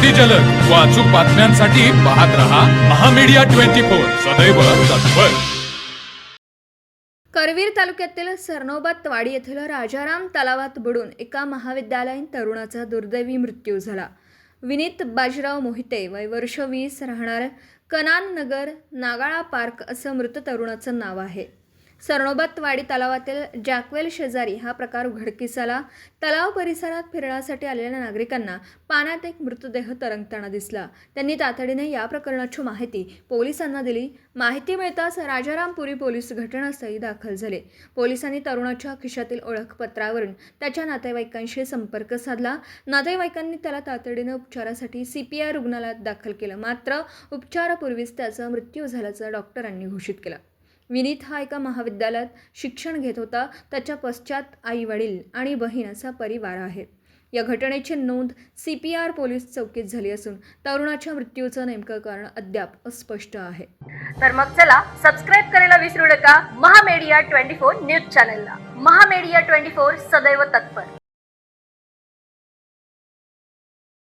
अति जलद व अचूक बातम्यांसाठी पाहत रहा महामीडिया 24 सदैव तत्पर। करवीर तालुक्यातील सरनोबतवाडी येथील राजाराम तलावात बुडून एका महाविद्यालयीन तरुणाचा दुर्दैवी मृत्यू झाला। विनीत बाजीराव मोहिते वय वर्ष 20 राहणार कनान नगर नागाळा पार्क असं मृत तरुणाचं नाव आहे। सरनोबतवाडी तलावातील जॅकवेल शेजारी हा प्रकार उघडकीस आला। तलाव परिसरात फिरण्यासाठी आलेल्या नागरिकांना पाण्यात एक मृतदेह तरंगताना दिसला। त्यांनी तातडीने या प्रकरणाची माहिती पोलिसांना दिली। माहिती मिळताच राजारामपुरी पोलीस घटनास्थळी दाखल झाले। पोलिसांनी तरुणाच्या खिशातील ओळखपत्रावरून त्याच्या नातेवाईकांशी संपर्क साधला। नातेवाईकांनी त्याला तातडीने उपचारासाठी CPR रुग्णालयात दाखल केलं, मात्र उपचारापूर्वीच त्याचा मृत्यू झाल्याचं डॉक्टरांनी घोषित केलं। विनीत हा एका महाविद्यालयात शिक्षण घेत होता। त्याच्या पश्चात आई-वडील आणि बहीण असा परिवार आहे। या घटनेची नोंद CPR पोलीस चौकीत झाली असून तरुणाच्या मृत्यूचं नेमकं कारण अद्याप अस्पष्ट आहे। तर मग चला सबस्क्राईब करायला विसरू नका महामीडिया 24 न्यूज चॅनलला। महामीडिया 24 सदैव तत्पर।